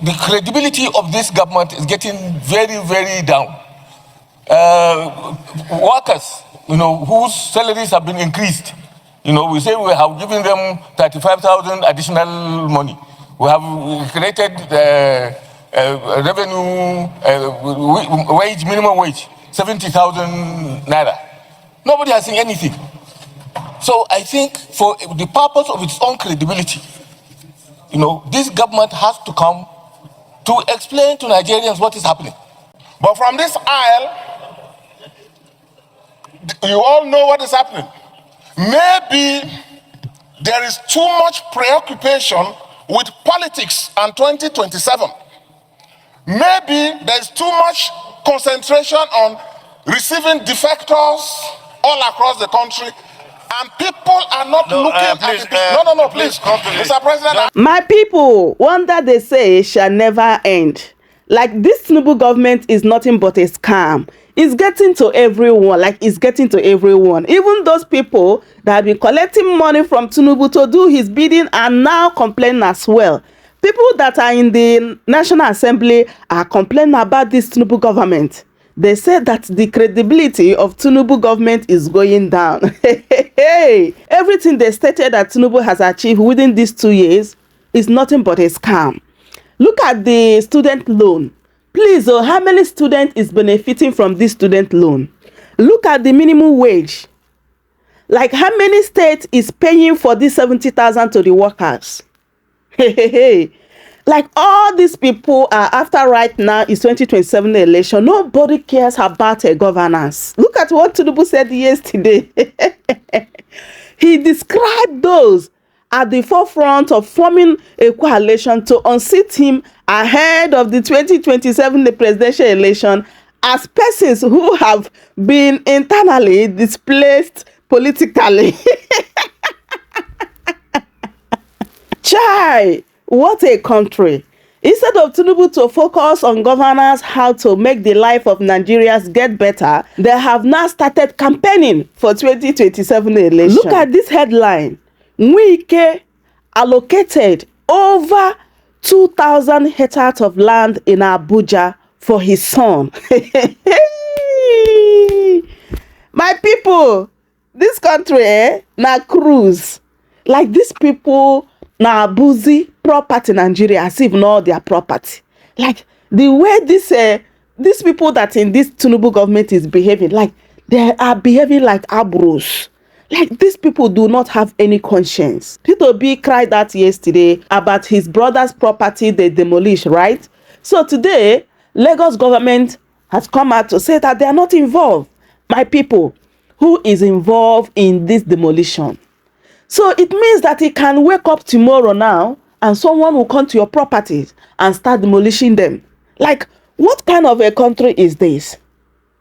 the credibility of this government is getting very, very down. Workers, whose salaries have been increased, we say we have given them 35,000 additional money. We have created revenue, minimum wage, 70,000 naira. Nobody has seen anything. So I think for the purpose of its own credibility, this government has to come to explain to Nigerians what is happening. But from this aisle, you all know what is happening. Maybe there is too much preoccupation with politics and 2027. Maybe there's too much concentration on receiving defectors all across the country, and people are not looking at it. Please, Mr. President. My people, wonder they say shall never end. Like this Tinubu government is nothing but a scam. It's getting to everyone, Even those people that have been collecting money from Tinubu to do his bidding are now complaining as well. People that are in the National Assembly are complaining about this Tinubu government. They said that the credibility of Tinubu government is going down. Everything they stated that Tinubu has achieved within these 2 years is nothing but a scam. Look at the student loan. Please, how many students is benefiting from this student loan? Look at the minimum wage. Like how many states is paying for this 70,000 to the workers? Like all these people are after right now is 2027 election. Nobody cares about a governance. Look at what Tinubu said yesterday. He described those at the forefront of forming a coalition to unseat him ahead of the 2027 presidential election as persons who have been internally displaced politically. Chai, what a country. Instead of Tinubu to focus on governance, how to make the life of Nigerians get better, they have now started campaigning for 2027 election. Look at this headline. Wike allocated over 2,000 hectares of land in Abuja for his son. My people, this country, na cruise. Like these people, na boozy property Nigeria, as if not their property. Like the way these people that in this Tinubu government is behaving, like they are behaving like abros. Like these people do not have any conscience. Peter B cried out yesterday about his brother's property they demolished, right? So today, Lagos government has come out to say that they are not involved. My people, who is involved in this demolition? So it means that he can wake up tomorrow now and someone will come to your properties and start demolishing them. Like, what kind of a country is this?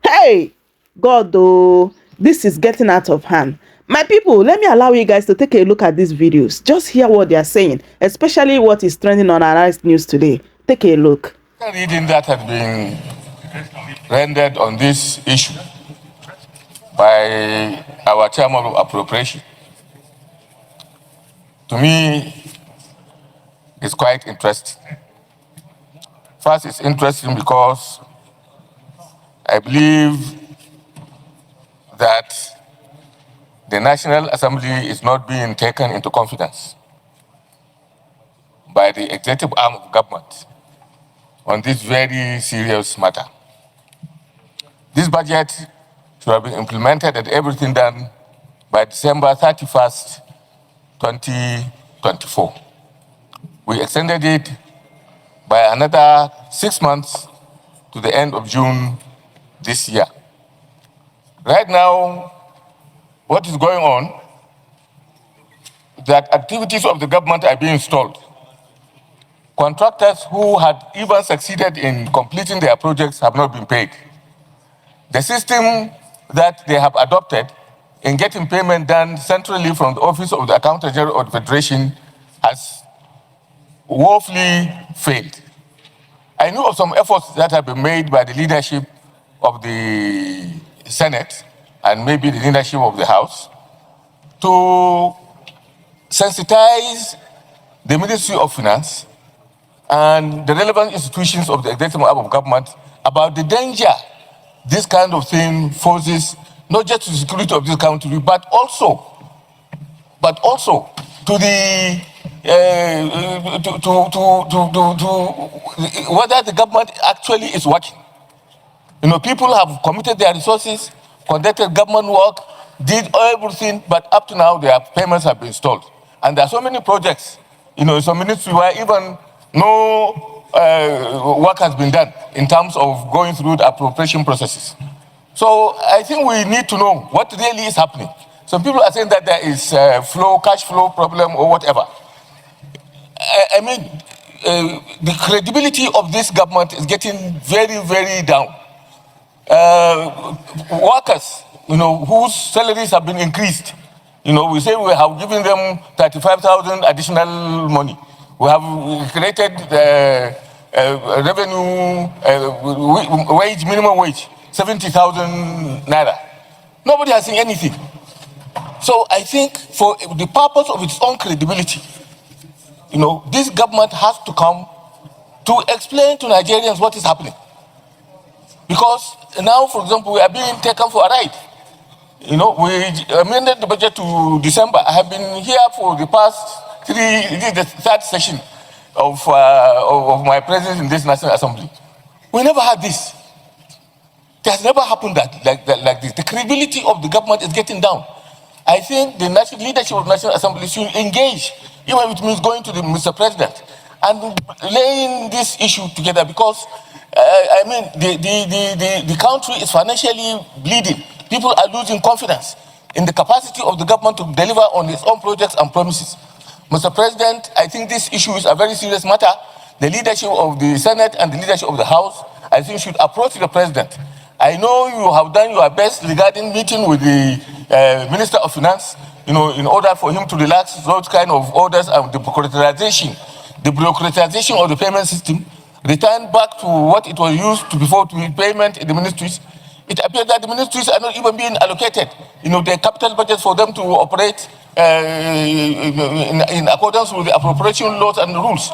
Hey, God, though, this is getting out of hand. My people, let me allow you guys to take a look at these videos. Just hear what they are saying, especially what is trending on Arise News today. Take a look. The reading that has been rendered on this issue by our chairman of appropriation, to me, is quite interesting. First, it's interesting because I believe that the National Assembly is not being taken into confidence by the executive arm of government on this very serious matter. This budget should have been implemented and everything done by December 31st, 2024. We extended it by another 6 months to the end of June this year. Right now, what is going on, that activities of the government are being stalled. Contractors who had even succeeded in completing their projects have not been paid. The system that they have adopted in getting payment done centrally from the Office of the Accountant General of the Federation has woefully failed. I know of some efforts that have been made by the leadership of the Senate and maybe the leadership of the House to sensitize the Ministry of Finance and the relevant institutions of the executive arm of government about the danger this kind of thing poses, not just to the security of this country, but also to the whether the government actually is working. You know, people have committed their resources, conducted government work, did everything, but up to now their payments have been stalled. And there are so many projects, you know, in some ministries where even no work has been done in terms of going through the appropriation processes. So I think we need to know what really is happening. Some people are saying that there is cash flow problem or whatever. I mean, the credibility of this government is getting very, very down. Workers, you know, whose salaries have been increased. You know, we say we have given them 35,000 additional money. We have created revenue, wage, minimum wage, 70,000 naira. Nobody has seen anything. So I think for the purpose of its own credibility, you know, this government has to come to explain to Nigerians what is happening. Because now, for example, we are being taken for a ride. You know, we amended the budget to December. I have been here for the past this is the third session of my presence in this National Assembly. We never had this. It has never happened like this. The credibility of the government is getting down. I think the national leadership of the National Assembly should engage, even if it means going to the Mr. President and laying this issue together, because I mean the country is financially bleeding. People are losing confidence in the capacity of the government to deliver on its own projects and promises. Mr. President, I think this issue is a very serious matter. The leadership of the Senate and the leadership of the House, I think, should approach the President. I know you have done your best regarding meeting with the Minister of Finance, you know, in order for him to relax those kind of orders and the bureaucratization of the payment system, return back to what it was used to before to payment in the ministries. It appears that the ministries are not even being allocated, you know, their capital budgets for them to operate in accordance with the appropriation laws and rules.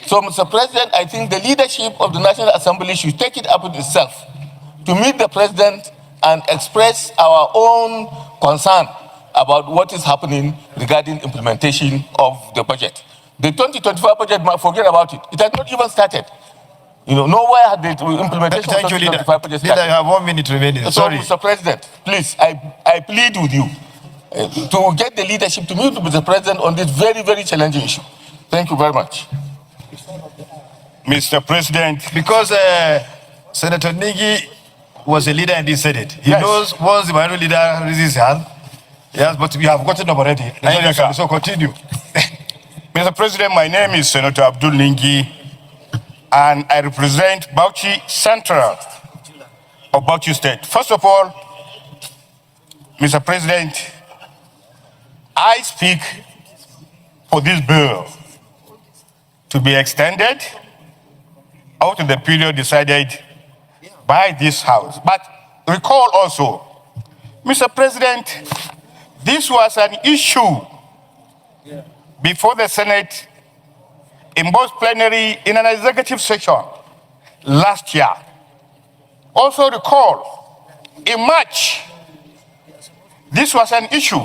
So, Mr. President, I think the leadership of the National Assembly should take it up with itself to meet the President and express our own concern about what is happening regarding implementation of the budget. The 2025 budget, forget about it. It has not even started. You know, nowhere had the implementation of the 2025 budget started. Leader, you have 1 minute remaining. Sorry. So, Mr. President, please, I plead with you to get the leadership to meet with the President on this very, very challenging issue. Thank you very much. Mr. President, because Senator Nigi was a leader in the Senate. He knows once the minority leader raises his hand, yes, but we have gotten up already. So continue. Mr. President, my name is Senator Abdul Ningi, and I represent Bauchi Central of Bauchi State. First of all, Mr. President, I speak for this bill to be extended out of the period decided by this House. But recall also, Mr. President, this was an issue before the Senate in both plenary in an executive session last year. Also recall, in March, this was an issue.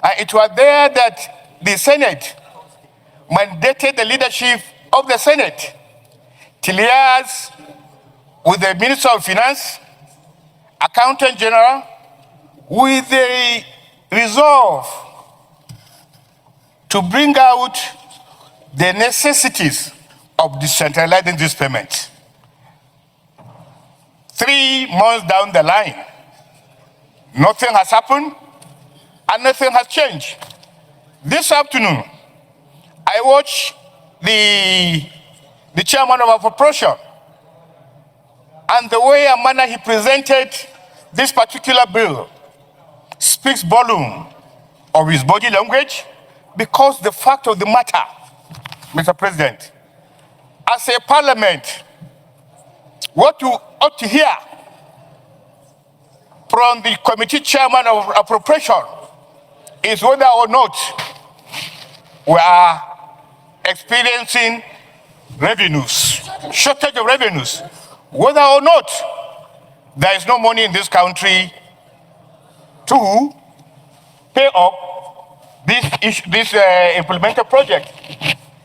And it was there that the Senate mandated the leadership of the Senate to liaise with the Minister of Finance, Accountant General, with the resolve to bring out the necessities of decentralizing this payment. 3 months down the line, nothing has happened and nothing has changed. This afternoon, I watched the chairman of appropriation and the way and manner he presented this particular bill speaks volume of his body language, because the fact of the matter, Mr. President, as a parliament, what you ought to hear from the committee chairman of appropriation is whether or not we are experiencing revenues, shortage of revenues, whether or not there is no money in this country to pay up this implemented project.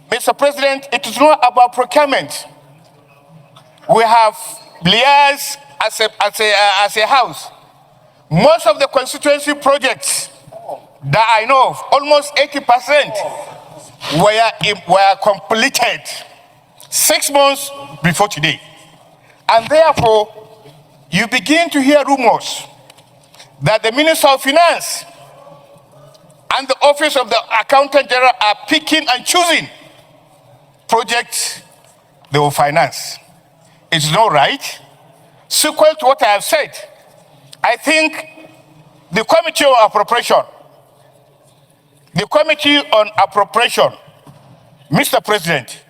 Mr. President, it is not about procurement. We have liaised as a house. Most of the constituency projects that I know of, almost 80%, were completed 6 months before today. And therefore, you begin to hear rumors that the Minister of Finance and the Office of the Accountant General are picking and choosing projects they will finance. It's not right. Sequel to what I have said, I think the Committee on Appropriation, Mr. President,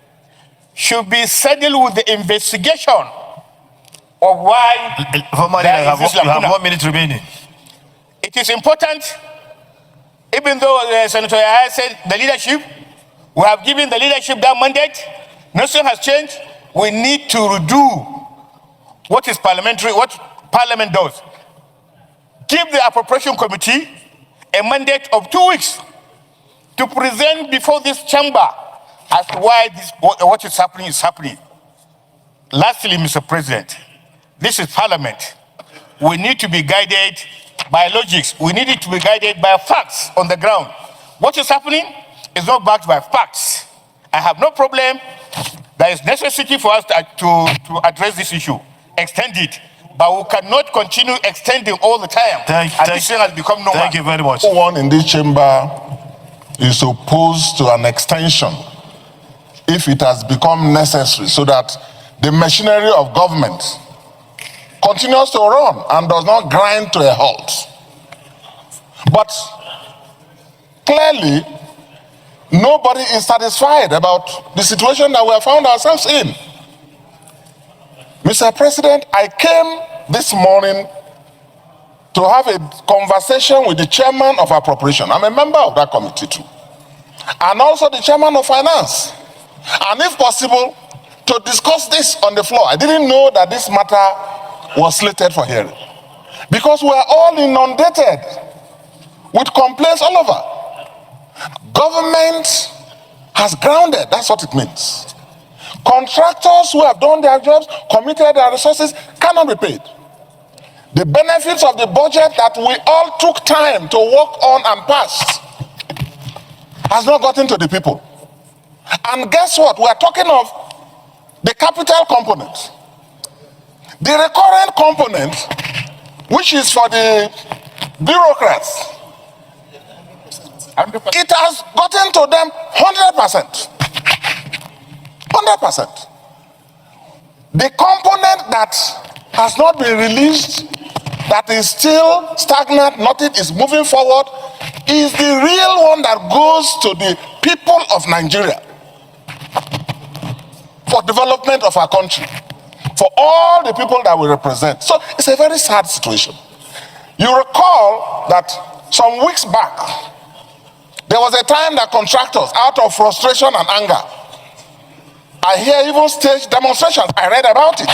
should be saddled with the investigation of why there is this lacuna. You have 1 minute remaining. It is important, even though Senator Yahya said the leadership, we have given the leadership that mandate, nothing has changed. We need to redo what Parliament does. Give the Appropriation Committee a mandate of 2 weeks to present before this chamber as to why what is happening is happening. Lastly, Mr. President, this is Parliament. We need to be guided by logics. We need it to be guided by facts on the ground. What is happening is not backed by facts. I have no problem. There is necessity for us to address this issue, extend it. But we cannot continue extending all the time. This thing has become normal. Thank you very much. No one in this chamber is opposed to an extension if it has become necessary so that the machinery of government continues to run and does not grind to a halt. But clearly, nobody is satisfied about the situation that we have found ourselves in. Mr. President, I came this morning to have a conversation with the chairman of appropriation. I'm a member of that committee too. And also the chairman of finance. And if possible, to discuss this on the floor. I didn't know that this matter was slated for hearing. Because we are all inundated with complaints all over. Government has grounded, that's what it means. Contractors who have done their jobs, committed their resources, cannot be paid. The benefits of the budget that we all took time to work on and pass has not gotten to the people. And guess what? We are talking of the capital component. The recurrent component, which is for the bureaucrats, it has gotten to them 100%. 100%. The component that has not been released, that is still stagnant, nothing is moving forward, is the real one that goes to the people of Nigeria for development of our country, for all the people that we represent. So it's a very sad situation. You recall that some weeks back, there was a time that contractors, out of frustration and anger, I hear even stage demonstrations. I read about it.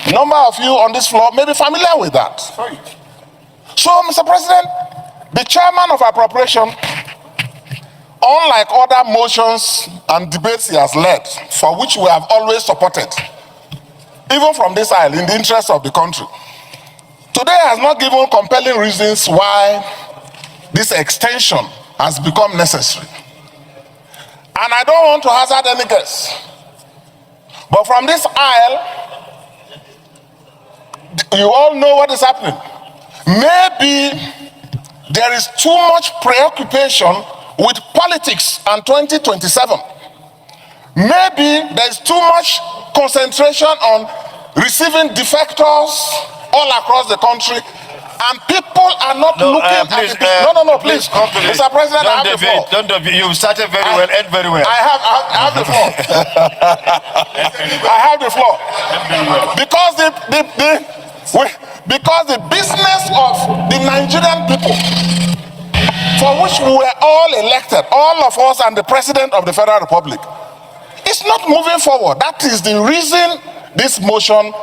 A number of you on this floor may be familiar with that. So, Mr. President, the chairman of appropriation, unlike other motions and debates he has led, for which we have always supported, even from this aisle, in the interest of the country, today has not given compelling reasons why this extension has become necessary. And I don't want to hazard any guess, but from this aisle, you all know what is happening. Maybe there is too much preoccupation with politics and 2027. Maybe there is too much concentration on receiving defectors all across the country, and people are not looking at the please. Mr. President, I have the floor. You started very well, end very well. I have the floor. I have the floor. Because the business of the Nigerian people, for which we were all elected, all of us and the President of the Federal Republic, is It's not moving forward. That is the reason this motion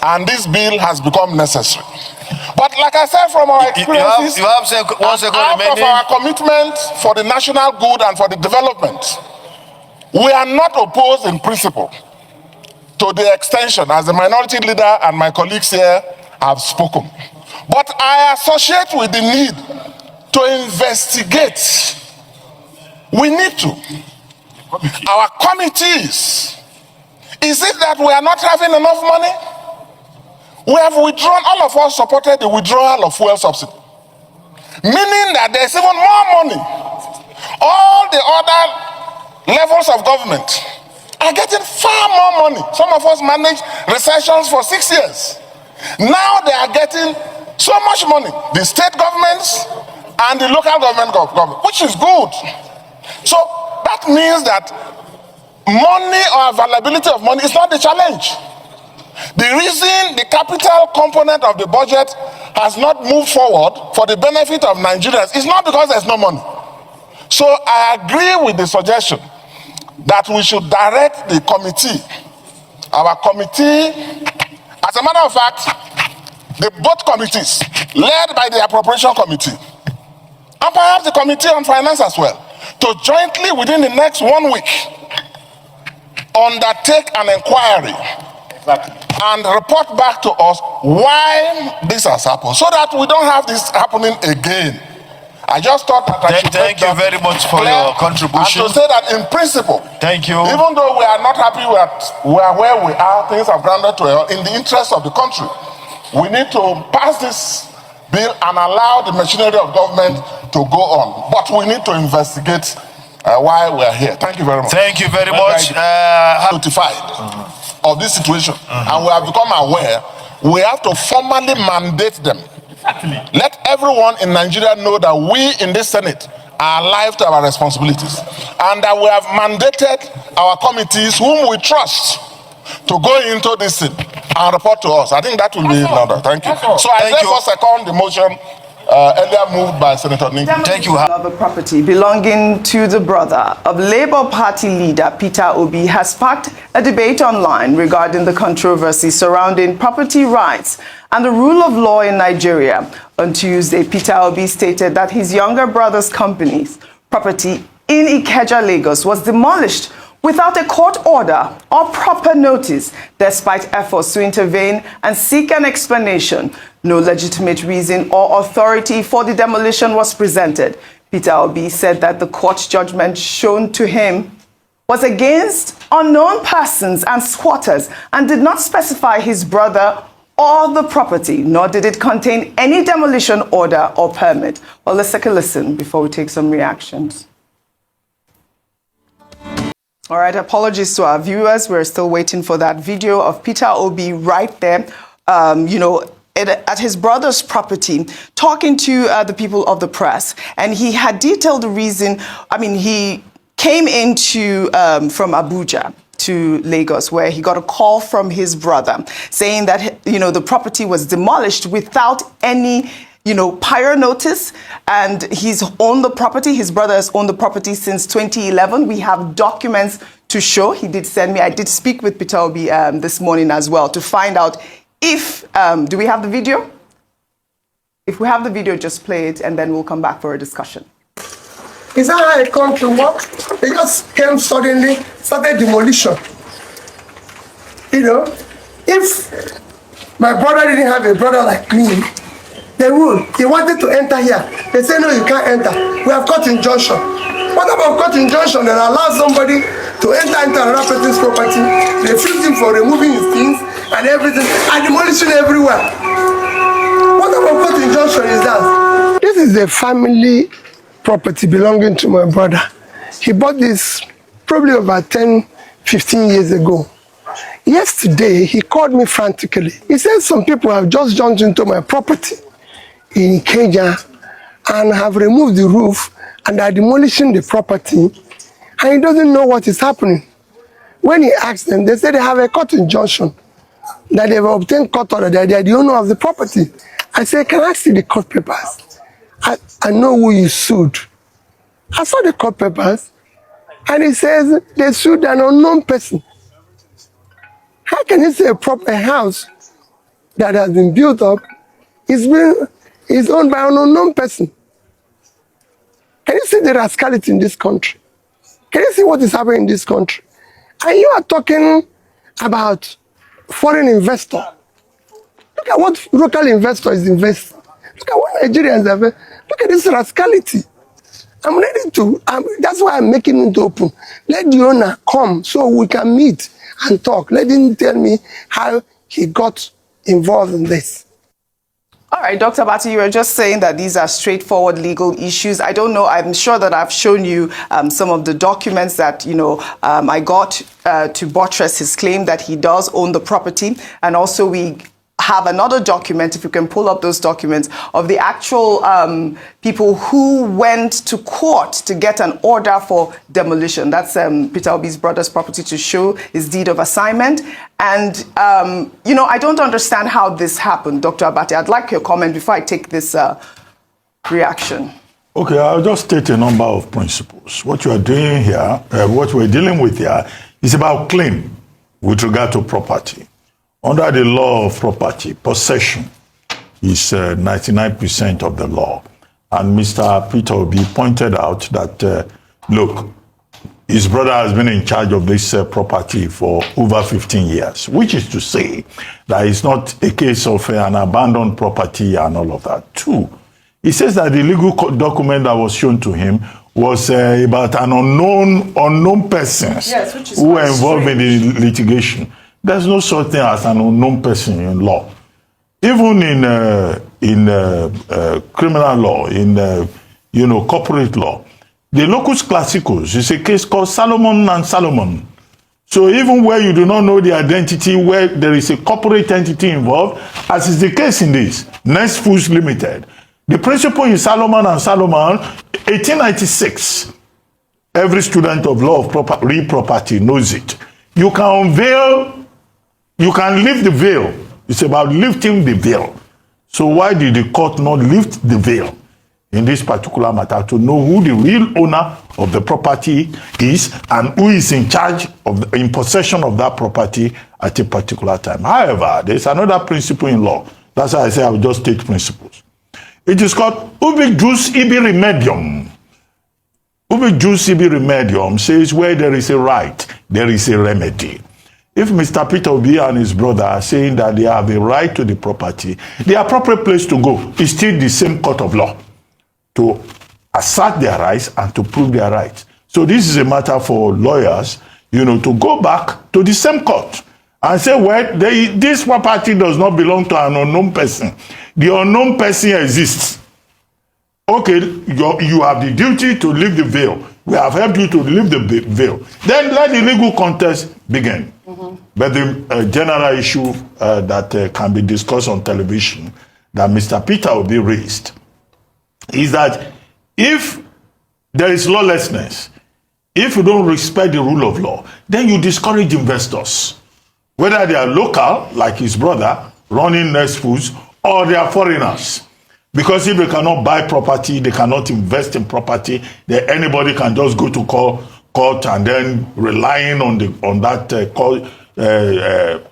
and this bill has become necessary. But like I said, from our experiences, you have 1 second out remaining. of our commitment for the national good and for the development, we are not opposed in principle to the extension, as the minority leader and my colleagues here have spoken. But I associate with the need to investigate. We need to. Our committees, is it that we are not having enough money? We have withdrawn, all of us supported the withdrawal of fuel subsidy, meaning that there's even more money. All the other levels of government are getting far more money. Some of us managed recessions for 6 years. Now they are getting so much money, the state governments and the local government, which is good. So that means that money or availability of money is not the challenge. The reason the capital component of the budget has not moved forward for the benefit of Nigerians is not because there's no money. So I agree with the suggestion that we should direct the committee, our committee, as a matter of fact, both committees, led by the appropriation committee, and perhaps the committee on finance as well, to jointly within the next 1 week undertake an inquiry and report back to us why this has happened, so that we don't have this happening again. I just thought that I should thank you very much for your contribution. And to say that in principle, thank you. Even though we are not happy with where we are, things have grounded to in the interest of the country. We need to pass this bill and allow the machinery of government to go on. But we need to investigate why we are here. Thank you very much. Thank you very much. Notified of this situation, and we have become aware. We have to formally mandate them. Let everyone in Nigeria know that we in this Senate are alive to our responsibilities, and that we have mandated our committees, whom we trust, to go into this thing and report to us. I think that will be in order. Thank you. So I therefore second the motion earlier moved by Senator Nigi. Thank you. Of a property belonging to the brother of Labour Party leader Peter Obi has sparked a debate online regarding the controversy surrounding property rights and the rule of law in Nigeria. On Tuesday, Peter Obi stated that his younger brother's company's property in Ikeja, Lagos was demolished without a court order or proper notice, despite efforts to intervene and seek an explanation. No legitimate reason or authority for the demolition was presented. Peter Obi said that the court judgment shown to him was against unknown persons and squatters and did not specify his brother or the property, nor did it contain any demolition order or permit. Well, let's take a listen before we take some reactions. All right, apologies to our viewers. We're still waiting for that video of Peter Obi right there, at his brother's property, talking to the people of the press. And he had detailed the reason. I mean, he came into from Abuja to Lagos, where he got a call from his brother saying that, the property was demolished without any prior notice, and he's owned the property. His brother has owned the property since 2011. We have documents to show. He did send me. I did speak with Peter Obi this morning as well to find out if, do we have the video? If we have the video, just play it, and then we'll come back for a discussion. Is that how it come to work? They just came suddenly, started demolition. If my brother didn't have a brother like me, they would. He wanted to enter here. They say, no, you can't enter. We have got injunction. What about got injunction and allow somebody to enter into another person's property, refuse him for removing his things and everything, and demolition everywhere? What about got injunction is that? This is a family property belonging to my brother. He bought this probably over 10, 15 years ago. Yesterday, he called me frantically. He said some people have just jumped into my property in Kenya and have removed the roof and are demolishing the property, and he doesn't know what is happening. When he asked them, they said they have a court injunction, that they've obtained court order, that they are the owner of the property. I said, can I see the court papers? I know who you sued. I saw the court papers, And he says they sued an unknown person. How can you say a house that has been built up is owned by an unknown person? Can you see the rascality in this country? Can you see what is happening in this country? And you are talking about foreign investor. Look at what local investor is investing. Look at what Nigerians have. Look at this rascality. I'm ready to, that's why I'm making it open. Let the owner come so we can meet and talk. Let him tell me how he got involved in this. All right, Dr. Bati, you were just saying that these are straightforward legal issues. I don't know. I'm sure that I've shown you some of the documents that, I got to buttress his claim that he does own the property. And also we have another document, if you can pull up those documents, of the actual people who went to court to get an order for demolition. That's Peter Obi's brother's property, to show his deed of assignment. And, I don't understand how this happened, Dr. Abati. I'd like your comment before I take this reaction. Okay, I'll just state a number of principles. What you are doing here, what we're dealing with here, is about claim with regard to property. Under the law of property, possession is 99% of the law. And Mr. Peter Obi pointed out that, look, his brother has been in charge of this property for over 15 years, which is to say that it's not a case of an abandoned property and all of that. Two, he says that the legal document that was shown to him was about an unknown persons who were involved in the litigation. There's no such thing as an unknown person in law. Even in criminal law, in corporate law, the locus classicus is a case called Solomon and Solomon. So even where you do not know the identity, where there is a corporate entity involved, as is the case in this, Nest Foods Limited, the principle in Solomon and Solomon, 1896, every student of law of real property knows it. You can unveil, you can lift the veil. It's about lifting the veil. So why did the court not lift the veil in this particular matter to know who the real owner of the property is and who is in charge of, in possession of that property at a particular time? However, there's another principle in law. That's why I say I will just state principles. It is called ubi jus ibi remedium. Ubi jus ibi remedium says where there is a right, there is a remedy. If Mr. Peter Obi and his brother are saying that they have a right to the property, the appropriate place to go is still the same court of law to assert their rights and to prove their rights. So this is a matter for lawyers, to go back to the same court and say, well, this property does not belong to an unknown person. The unknown person exists. Okay, you have the duty to lift the veil. We have helped you to lift the veil. Then let the legal contest begin. But the general issue that can be discussed on television that Mr. Peter Obi raised is that if there is lawlessness, if you don't respect the rule of law, then you discourage investors, whether they are local, like his brother, running Nest Foods, or they are foreigners. Because if they cannot buy property, they cannot invest in property, then anybody can just go to court and then relying on that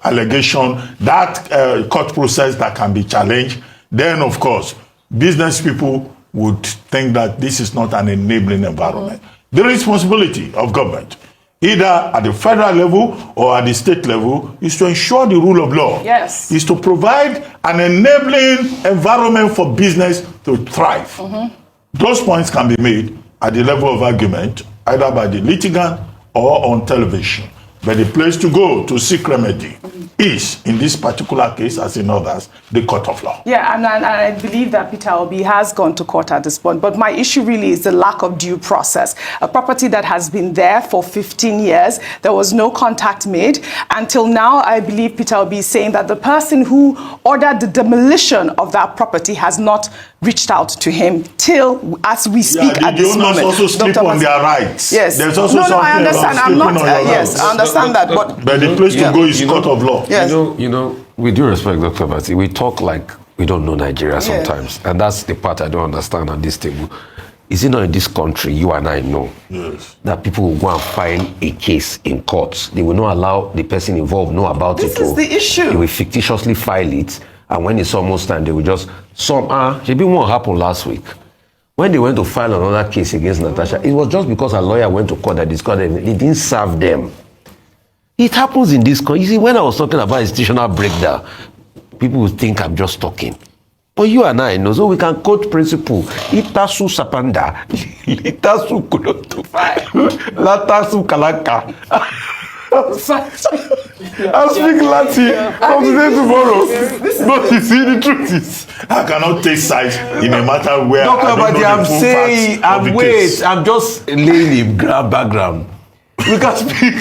allegation, that court process that can be challenged, then of course, business people would think that this is not an enabling environment. The responsibility of government, either at the federal level or at the state level, is to ensure the rule of law. Yes. Is to provide an enabling environment for business to thrive. Those points can be made at the level of argument, either by the litigant or on television. But the place to go to seek remedy is, in this particular case, as in others, the court of law. Yeah, and I believe that Peter Obi has gone to court at this point. But my issue really is the lack of due process. A property that has been there for 15 years, there was no contact made. Until now, I believe Peter Obi is saying that the person who ordered the demolition of that property has not reached out to him till, as we speak at this moment. The owners also sleep on their rights. Yes. There's also no, I understand. I'm not. Yes, I understand that. But the place to go is court of law. Yes. With due respect, Dr. Bati, we talk like we don't know Nigeria sometimes. And that's the part I don't understand at this table. Is it not in this country, you and I know, Yes. that people will go and file a case in courts? They will not allow the person involved know about it. This is the issue. They will fictitiously file it, and when it's almost time, they will just, maybe what happened last week. When they went to file another case against Natasha, it was just because a lawyer went to court that discovered them. They didn't serve them. It happens in this country. You see, when I was talking about institutional breakdown, people would think I'm just talking. But you and I know, so we can quote principle. Itasu sapanda, itasu kulotufai, latasu kalaka. I'll speak Latin from today tomorrow. But you see, the truth is, I cannot take sides in a matter where Dr. I don't know I'm the full saying, facts of the case. I'm just laying the background. We can speak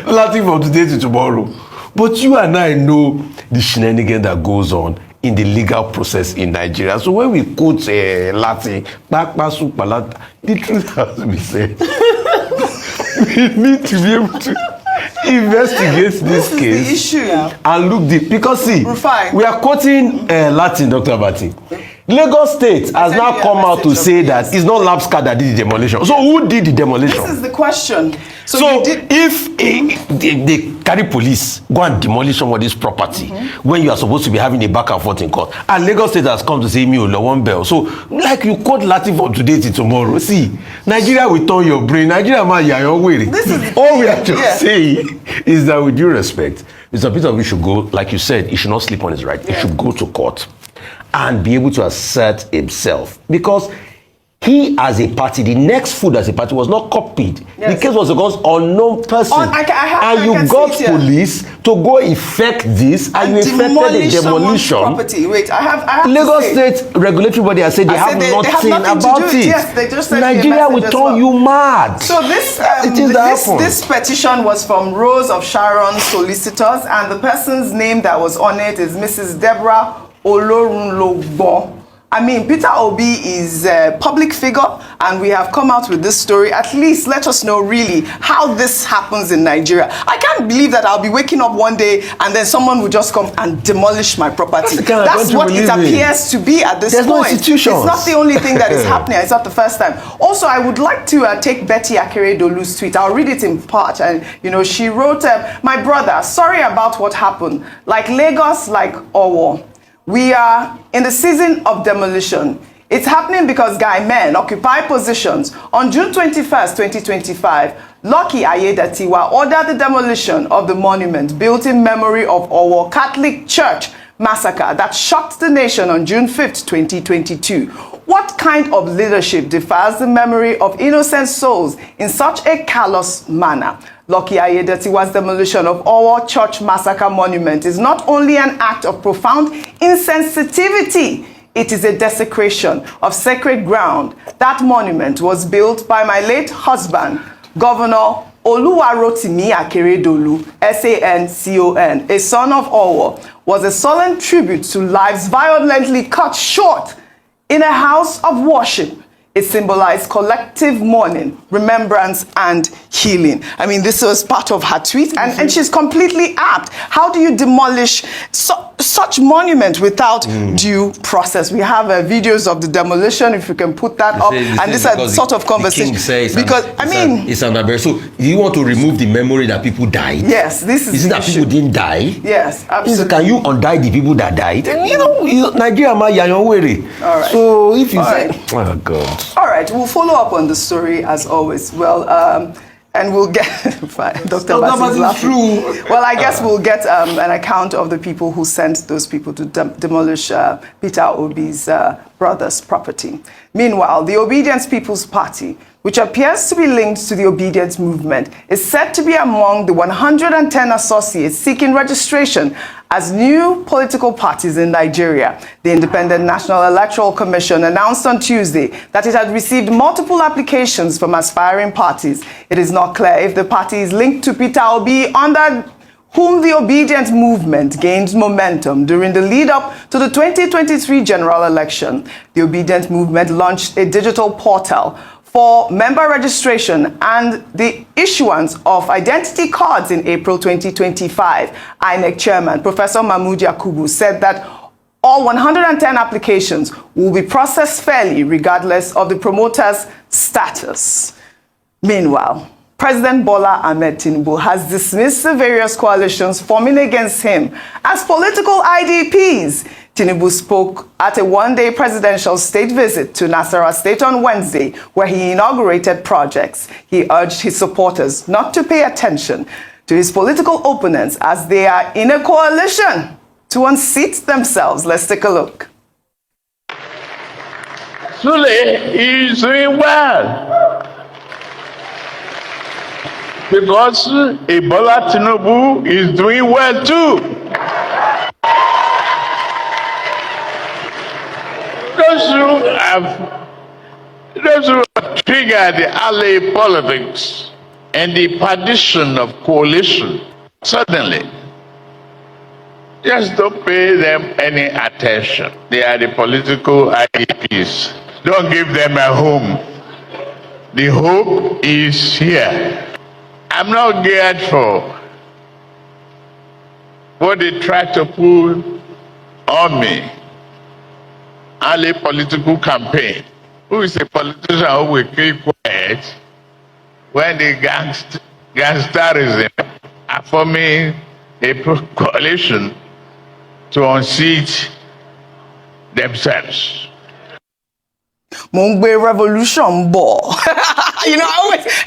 Latin from today to tomorrow. But you and I know the shenanigan that goes on in the legal process in Nigeria. So when we quote Latin, the truth has to be said. We need to be able to investigate this case the issue. And look deep. Because see, Rufai. we are quoting Latin, Dr. Abati. Lagos State has now come out to say that it's not LAPSCA that did the demolition. So who did the demolition? This is the question. So if they carry police, go and demolish somebody's property when you are supposed to be having a back and forth in court, and Lagos State has come to say, me, one bell. So, like you quote Latin from today to tomorrow. See, Nigeria will turn your brain. Nigeria, man, you are your way. All we are just saying is that with due respect, Mr. Peter Obi should go, like you said, he should not sleep on his right. He should go to court and be able to assert himself. Because he as a party, the next food as a party was not copied. Yes. The case was against unknown person. And you got police to go effect this and you effected a demolition. Property. Wait, I have Lagos State regulatory body has said they have nothing about it. Yes, they just said Nigeria will turn you mad. So this petition was from Rose of Sharon Solicitors, and the person's name that was on it is Mrs. Deborah Olorunlogbo. I mean, Peter Obi is a public figure, and we have come out with this story. At least let us know really how this happens in Nigeria. I can't believe that I'll be waking up one day and then someone will just come and demolish my property. That's what it appears to be at this point. No institutions. It's not the only thing that is happening. It's not the first time. Also, I would like to take Betty Akeredolu's tweet. I'll read it in part. And, you know, she wrote, my brother, sorry about what happened. Like Lagos, like Owo. We are in the season of demolition. It's happening because Guy men occupy positions. On June 21st, 2025, Lucky Ayedatiwa ordered the demolition of the monument built in memory of Owo Catholic Church massacre that shocked the nation on June 5th, 2022. What kind of leadership defiles the memory of innocent souls in such a callous manner? Lucky Ayedatiwa's demolition of Owo Church Massacre Monument is not only an act of profound insensitivity, it is a desecration of sacred ground. That monument was built by my late husband, Governor Oluwarotimi Akeredolu, SANCON, a son of Owo, was a solemn tribute to lives violently cut short in a house of worship. It symbolized collective mourning, remembrance, and healing. I mean, this was part of her tweet, and she's completely apt. How do you demolish such monument without due process? We have videos of the demolition, if you can put that up. And this is sort of conversation. Because, I mean... It's an aberration. So, do you want to remove the memory that people died? Yes, this is Isn't that people didn't die? Yes, absolutely. Can you untie the people that died? You know, Nigeria, all right. So, if you say... Oh, God. All right, we'll follow up on the story as always. Well, and we'll get Dr. Bass is laughing. Well, I guess we'll get an account of the people who sent those people to demolish Peter Obi's brother's property. Meanwhile, the Obedience People's Party, which appears to be linked to the Obedience Movement, is said to be among the 110 associates seeking registration as new political parties in Nigeria. The Independent National Electoral Commission announced on Tuesday that it had received multiple applications from aspiring parties. It is not clear if the party is linked to Peter Obi, under whom the Obedience Movement gained momentum during the lead-up to the 2023 general election. The Obedience Movement launched a digital portal for member registration and the issuance of identity cards in April 2025. INEC Chairman Professor Mahmood Yakubu said that All 110 applications will be processed fairly regardless of the promoter's status. Meanwhile, President Bola Ahmed Tinubu has dismissed the various coalitions forming against him as political IDPs. Tinubu spoke at a one-day presidential state visit to Nasarawa State on Wednesday, where he inaugurated projects. He urged his supporters not to pay attention to his political opponents as they are in a coalition to unseat themselves. Let's take a look. Sule is doing well because Bola Tinubu is doing well too. Those who have triggered the alley politics and the partition of coalition, suddenly, just don't pay them any attention. They are the political IDPs. Don't give them a home. The hope is here. I'm not geared for what they try to pull on me. Alley political campaign. Who is a politician who will keep quiet when the gangsterism are forming a coalition to unseat themselves? Mungbe revolution ball. You know,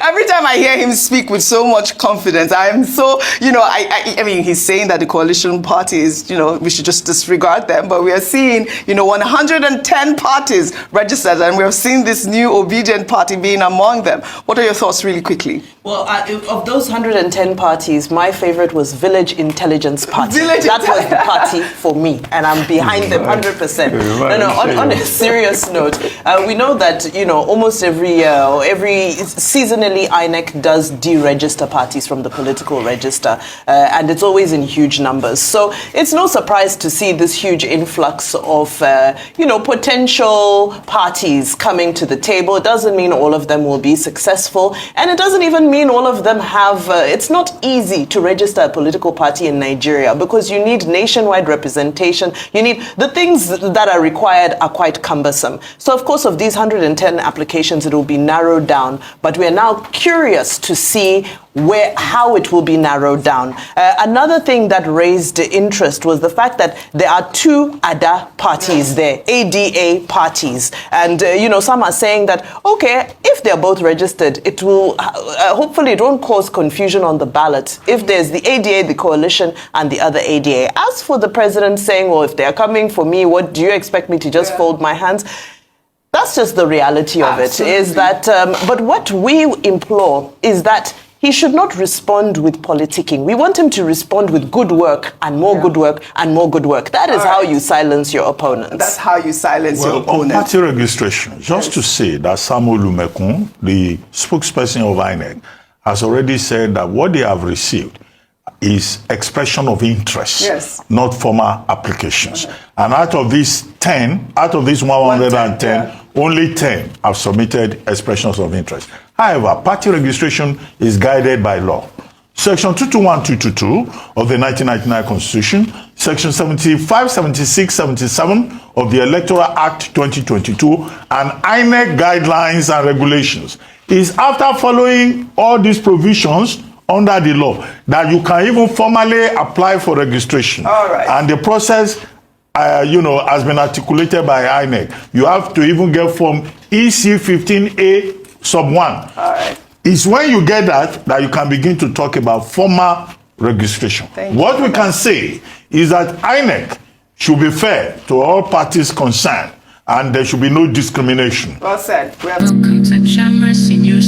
every time I hear him speak with so much confidence, I am so, you know, I mean, he's saying that the coalition parties, you know, we should just disregard them, but we are seeing, you know, 110 parties registered, and we have seen this new obedient party being among them. What are your thoughts really quickly? Well, of those 110 parties, my favorite was Village Intelligence Party. That was the party for me, and I'm behind them 100%. On a serious note, we know that, you know, almost every year or every seasonally INEC does deregister parties from the political register, and it's always in huge numbers. So it's no surprise to see this huge influx of, you know, potential parties coming to the table. It doesn't mean all of them will be successful, and it doesn't even mean all of them have, it's not easy to register a political party in Nigeria because you need nationwide representation. You need, the things that are required are quite cumbersome. So of course, of these 110 applications, it will be narrowed down, but we are now curious to see how it will be narrowed down. Another thing that raised interest was the fact that there are two ADA parties there, ADA parties. And, you know, some are saying that, okay, if they're both registered, it will, hopefully it won't cause confusion on the ballot if there's the ADA, the coalition, and the other ADA. As for the president saying, well, if they're coming for me, what do you expect me to just fold my hands? That's just the reality of it, is that, but what we implore is that he should not respond with politicking. We want him to respond with good work and more good work and more good work. That is how you silence your opponents. That's how you silence your opponents. On party registration, just to say that Samuel Lumekun, the spokesperson of INEC, has already said that what they have received is expression of interest, not formal applications. And out of these 10, out of these 110, only 10 have submitted expressions of interest. However, party registration is guided by law. Section 221, 222 of the 1999 Constitution, Section 75, 76, 77 of the Electoral Act 2022, and INEC guidelines and regulations. Is after following all these provisions under the law that you can even formally apply for registration. And the process, you know, has been articulated by INEC. You have to even get form EC 15A sub 1. It's when you get that you can begin to talk about formal registration. What we can say is that INEC should be fair to all parties concerned, and there should be no discrimination. Well said. Welcome to Shamra Senior